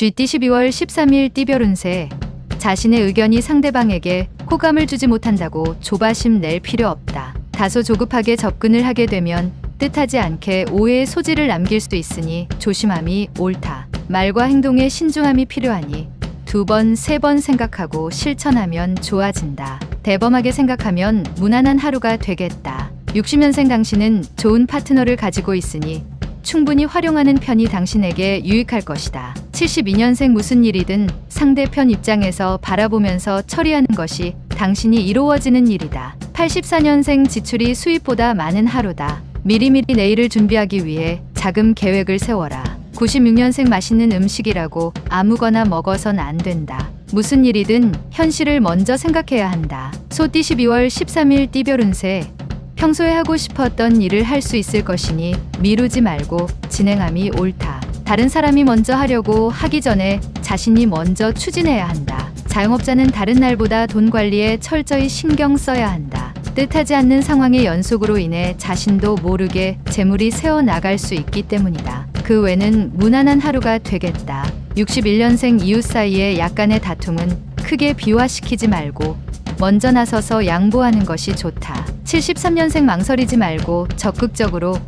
쥐띠 12월 13일 띠별 운세. 자신의 의견이 상대방에게 호감을 주지 못한다고 조바심 낼 필요 없다. 다소 조급하게 접근을 하게 되면 뜻하지 않게 오해의 소지를 남길 수 있으니 조심함이 옳다. 말과 행동에 신중함이 필요하니 2번, 3번 생각하고 실천하면 좋아진다. 대범하게 생각하면 무난한 하루가 되겠다. 60년생 당신은 좋은 파트너를 가지고 있으니 충분히 활용하는 편이 당신에게 유익할 것이다. 72년생 무슨 일이든 상대편 입장에서 바라보면서 처리하는 것이 당신이 이루어지는 일이다. 84년생 지출이 수입보다 많은 하루다. 미리미리 내일을 준비하기 위해 자금 계획을 세워라. 96년생 맛있는 음식이라고 아무거나 먹어선 안 된다. 무슨 일이든 현실을 먼저 생각해야 한다. 소띠 12월 13일 띠별 운세. 평소에 하고 싶었던 일을 할 수 있을 것이니 미루지 말고 진행함이 옳다. 다른 사람이 먼저 하려고 하기 전에 자신이 먼저 추진해야 한다. 자영업자는 다른 날보다 돈 관리에 철저히 신경 써야 한다. 뜻하지 않는 상황의 연속으로 인해 자신도 모르게 재물이 새어나갈 수 있기 때문이다. 그 외는 무난한 하루가 되겠다. 61년생 이웃 사이의 약간의 다툼은 크게 비화시키지 말고 먼저 나서서 양보하는 것이 좋다. 73년생 망설이지 말고 적극적으로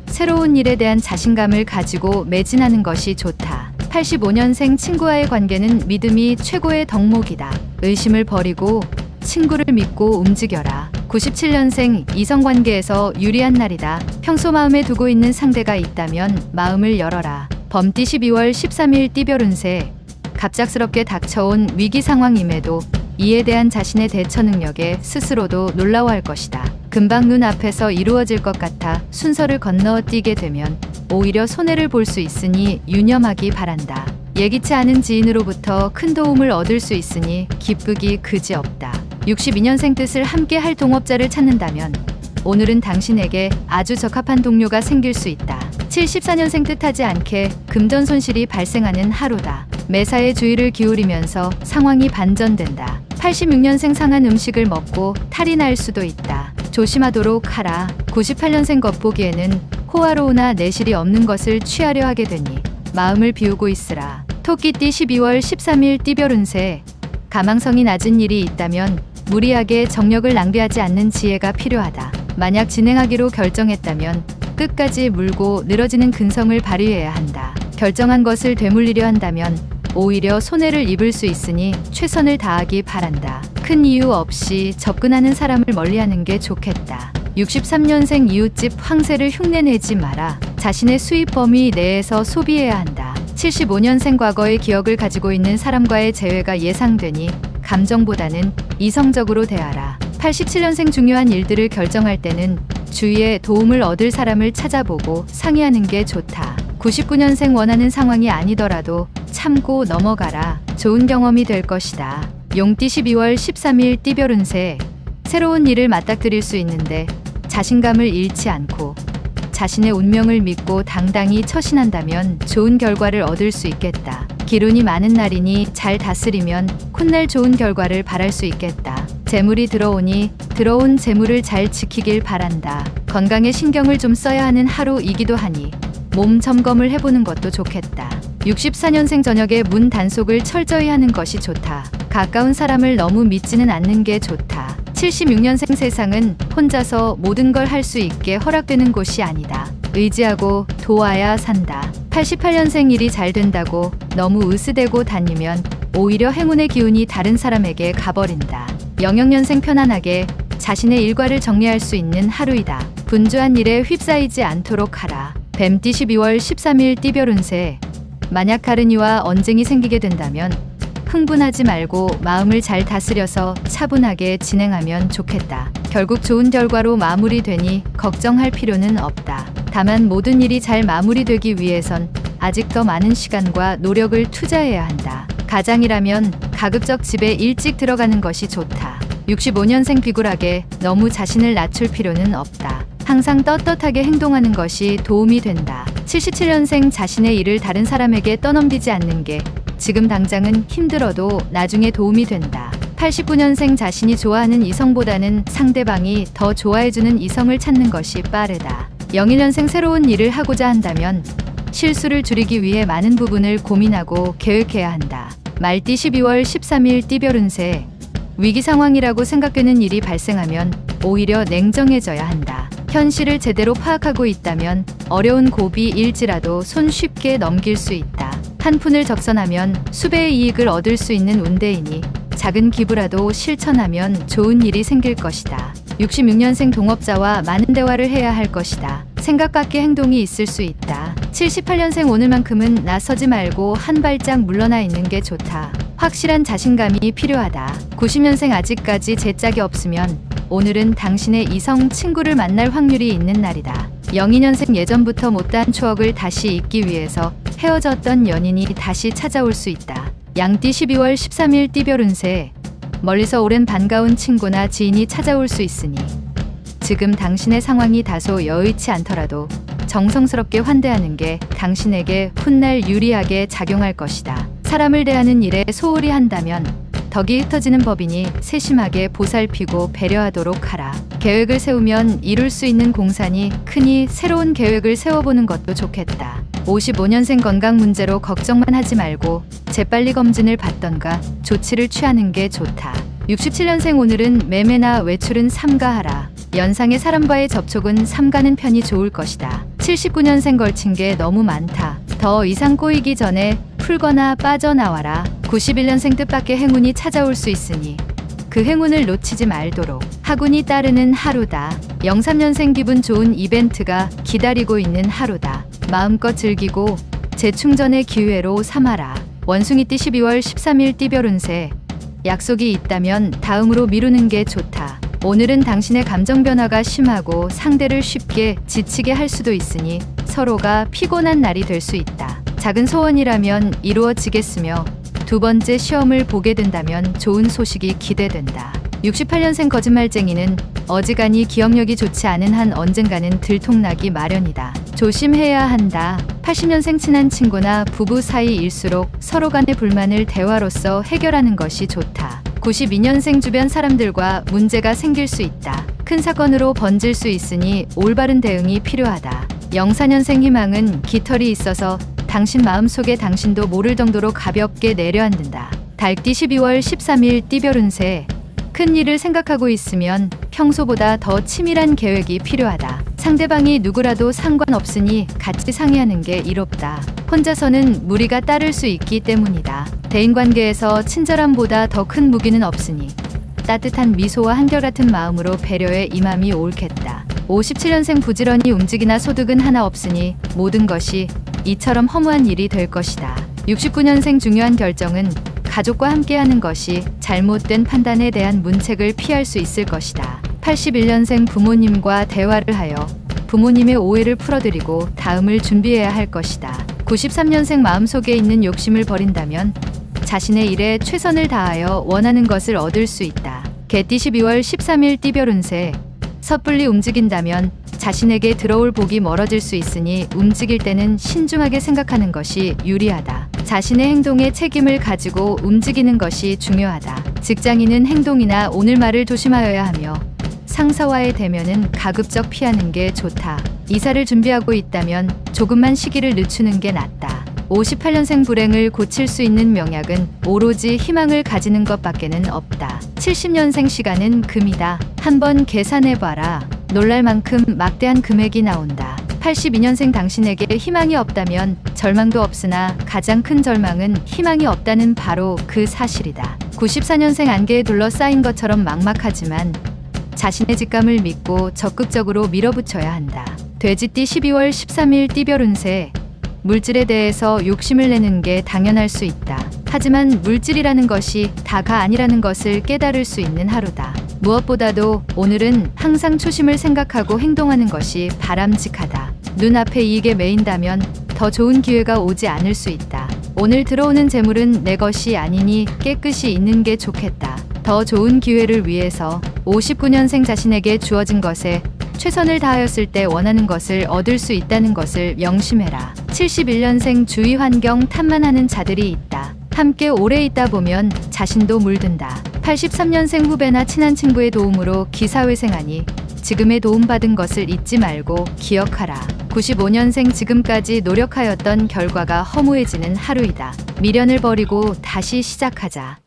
새로운 일에 대한 자신감을 가지고 매진하는 것이 좋다. 85년생 친구와의 관계는 믿음이 최고의 덕목이다. 의심을 버리고 친구를 믿고 움직여라. 97년생 이성관계에서 유리한 날이다. 평소 마음에 두고 있는 상대가 있다면 마음을 열어라. 범띠 12월 13일 띠별 운세. 갑작스럽게 닥쳐온 위기 상황임에도 이에 대한 자신의 대처 능력에 스스로도 놀라워할 것이다. 금방 눈앞에서 이루어질 것 같아 순서를 건너뛰게 되면 오히려 손해를 볼 수 있으니 유념하기 바란다. 예기치 않은 지인으로부터 큰 도움을 얻을 수 있으니 기쁘기 그지없다. 62년생 뜻을 함께 할 동업자를 찾는다면 오늘은 당신에게 아주 적합한 동료가 생길 수 있다. 74년생 뜻하지 않게 금전 손실이 발생하는 하루다. 매사에 주의를 기울이면서 상황이 반전된다. 86년생 상한 음식을 먹고 탈이 날 수도 있다. 조심하도록 하라. 98년생 겉보기에는 호화로우나 내실이 없는 것을 취하려 하게 되니 마음을 비우고 있으라. 토끼띠 12월 13일 띠별 운세. 가망성이 낮은 일이 있다면 무리하게 정력을 낭비하지 않는 지혜가 필요하다. 만약 진행하기로 결정했다면 끝까지 물고 늘어지는 근성을 발휘해야 한다. 결정한 것을 되물리려 한다면 오히려 손해를 입을 수 있으니 최선을 다하기 바란다. 큰 이유 없이 접근하는 사람을 멀리하는 게 좋겠다. 63년생 이웃집 황새를 흉내내지 마라. 자신의 수입 범위 내에서 소비해야 한다. 75년생 과거의 기억을 가지고 있는 사람과의 재회가 예상되니 감정보다는 이성적으로 대하라. 87년생 중요한 일들을 결정할 때는 주위에 도움을 얻을 사람을 찾아보고 상의하는 게 좋다. 99년생 원하는 상황이 아니더라도 참고 넘어가라. 좋은 경험이 될 것이다. 용띠 12월 13일 띠별 운세. 새로운 일을 맞닥뜨릴 수 있는데 자신감을 잃지 않고 자신의 운명을 믿고 당당히 처신한다면 좋은 결과를 얻을 수 있겠다. 기운이 많은 날이니 잘 다스리면 훗날 좋은 결과를 바랄 수 있겠다. 재물이 들어오니 들어온 재물을 잘 지키길 바란다. 건강에 신경을 좀 써야 하는 하루이기도 하니 몸 점검을 해보는 것도 좋겠다. 64년생 저녁에 문 단속을 철저히 하는 것이 좋다. 가까운 사람을 너무 믿지는 않는 게 좋다. 76년생 세상은 혼자서 모든 걸 할 수 있게 허락되는 곳이 아니다. 의지하고 도와야 산다. 88년생 일이 잘 된다고 너무 으스대고 다니면 오히려 행운의 기운이 다른 사람에게 가버린다. 00년생 편안하게 자신의 일과를 정리할 수 있는 하루이다. 분주한 일에 휩싸이지 않도록 하라. 뱀띠 12월 13일 띠별 운세. 만약 다른 이와 언쟁이 생기게 된다면 흥분하지 말고 마음을 잘 다스려서 차분하게 진행하면 좋겠다. 결국 좋은 결과로 마무리되니 걱정할 필요는 없다. 다만 모든 일이 잘 마무리되기 위해선 아직 더 많은 시간과 노력을 투자해야 한다. 가장이라면 가급적 집에 일찍 들어가는 것이 좋다. 65년생 비굴하게 너무 자신을 낮출 필요는 없다. 항상 떳떳하게 행동하는 것이 도움이 된다. 77년생 자신의 일을 다른 사람에게 떠넘기지 않는 게 지금 당장은 힘들어도 나중에 도움이 된다. 89년생 자신이 좋아하는 이성보다는 상대방이 더 좋아해주는 이성을 찾는 것이 빠르다. 01년생 새로운 일을 하고자 한다면 실수를 줄이기 위해 많은 부분을 고민하고 계획해야 한다. 말띠 12월 13일 띠별 운세. 위기 상황이라고 생각되는 일이 발생하면 오히려 냉정해져야 한다. 현실을 제대로 파악하고 있다면 어려운 고비일지라도 손 쉽게 넘길 수 있다. 한 푼을 적선하면 수배의 이익을 얻을 수 있는 운대이니 작은 기부라도 실천하면 좋은 일이 생길 것이다. 66년생 동업자와 많은 대화를 해야 할 것이다. 생각 밖의 행동이 있을 수 있다. 78년생 오늘만큼은 나서지 말고 한 발짝 물러나 있는 게 좋다. 확실한 자신감이 필요하다. 90년생 아직까지 제짝이 없으면 오늘은 당신의 이성 친구를 만날 확률이 있는 날이다. 02년생 예전부터 못다한 추억을 다시 잊기 위해서 헤어졌던 연인이 다시 찾아올 수 있다. 양띠 12월 13일 띠별 운세. 멀리서 오랜 반가운 친구나 지인이 찾아올 수 있으니 지금 당신의 상황이 다소 여의치 않더라도 정성스럽게 환대하는 게 당신에게 훗날 유리하게 작용할 것이다. 사람을 대하는 일에 소홀히 한다면 덕이 흩어지는 법이니 세심하게 보살피고 배려하도록 하라. 계획을 세우면 이룰 수 있는 공산이 크니 새로운 계획을 세워보는 것도 좋겠다. 55년생 건강 문제로 걱정만 하지 말고 재빨리 검진을 받던가 조치를 취하는 게 좋다. 67년생 오늘은 매매나 외출은 삼가하라. 연상의 사람과의 접촉은 삼가는 편이 좋을 것이다. 79년생 걸친 게 너무 많다. 더 이상 꼬이기 전에 풀거나 빠져나와라. 91년생 뜻밖의 행운이 찾아올 수 있으니 그 행운을 놓치지 말도록. 하군이 따르는 하루다. 03년생 기분 좋은 이벤트가 기다리고 있는 하루다. 마음껏 즐기고 재충전의 기회로 삼아라. 원숭이띠 12월 13일 띠별 운세. 약속이 있다면 다음으로 미루는 게 좋다. 오늘은 당신의 감정 변화가 심하고 상대를 쉽게 지치게 할 수도 있으니 서로가 피곤한 날이 될 수 있다. 작은 소원이라면 이루어지겠으며 두 번째 시험을 보게 된다면 좋은 소식이 기대된다. 68년생 거짓말쟁이는 어지간히 기억력이 좋지 않은 한 언젠가는 들통나기 마련이다. 조심해야 한다. 80년생 친한 친구나 부부 사이일수록 서로 간의 불만을 대화로서 해결하는 것이 좋다. 92년생 주변 사람들과 문제가 생길 수 있다. 큰 사건으로 번질 수 있으니 올바른 대응이 필요하다. 04년생 희망은 깃털이 있어서 당신 마음속에 당신도 모를 정도로 가볍게 내려앉는다. 달띠 12월 13일 띠별 운세. 큰 일을 생각하고 있으면 평소보다 더 치밀한 계획이 필요하다. 상대방이 누구라도 상관없으니 같이 상의하는 게 이롭다. 혼자서는 무리가 따를 수 있기 때문이다. 대인관계에서 친절함보다 더 큰 무기는 없으니 따뜻한 미소와 한결같은 마음으로 배려에 임함이 옳겠다. 57년생 부지런히 움직이나 소득은 하나 없으니 모든 것이 이처럼 허무한 일이 될 것이다. 69년생 중요한 결정은 가족과 함께하는 것이 잘못된 판단에 대한 문책을 피할 수 있을 것이다. 81년생 부모님과 대화를 하여 부모님의 오해를 풀어드리고 다음을 준비해야 할 것이다. 93년생 마음속에 있는 욕심을 버린다면 자신의 일에 최선을 다하여 원하는 것을 얻을 수 있다. 개띠 12월 13일 띠별 운세. 섣불리 움직인다면 자신에게 들어올 복이 멀어질 수 있으니 움직일 때는 신중하게 생각하는 것이 유리하다. 자신의 행동에 책임을 가지고 움직이는 것이 중요하다. 직장인은 행동이나 오늘 말을 조심하여야 하며 상사와의 대면은 가급적 피하는 게 좋다. 이사를 준비하고 있다면 조금만 시기를 늦추는 게 낫다. 58년생 불행을 고칠 수 있는 명약은 오로지 희망을 가지는 것밖에는 없다. 70년생 시간은 금이다. 한번 계산해봐라. 놀랄 만큼 막대한 금액이 나온다. 82년생 당신에게 희망이 없다면 절망도 없으나 가장 큰 절망은 희망이 없다는 바로 그 사실이다. 94년생 안개에 둘러싸인 것처럼 막막하지만 자신의 직감을 믿고 적극적으로 밀어붙여야 한다. 돼지띠 12월 13일 띠별 운세. 물질에 대해서 욕심을 내는 게 당연할 수 있다. 하지만 물질이라는 것이 다가 아니라는 것을 깨달을 수 있는 하루다. 무엇보다도 오늘은 항상 초심을 생각하고 행동하는 것이 바람직하다. 눈앞의 이익에 매인다면 더 좋은 기회가 오지 않을 수 있다. 오늘 들어오는 재물은 내 것이 아니니 깨끗이 있는 게 좋겠다. 더 좋은 기회를 위해서 59년생 자신에게 주어진 것에 최선을 다하였을 때 원하는 것을 얻을 수 있다는 것을 명심해라. 71년생 주위 환경 탓만하는 자들이 있다. 함께 오래 있다 보면 자신도 물든다. 83년생 후배나 친한 친구의 도움으로 기사회생하니 지금의 도움받은 것을 잊지 말고 기억하라. 95년생 지금까지 노력하였던 결과가 허무해지는 하루이다. 미련을 버리고 다시 시작하자.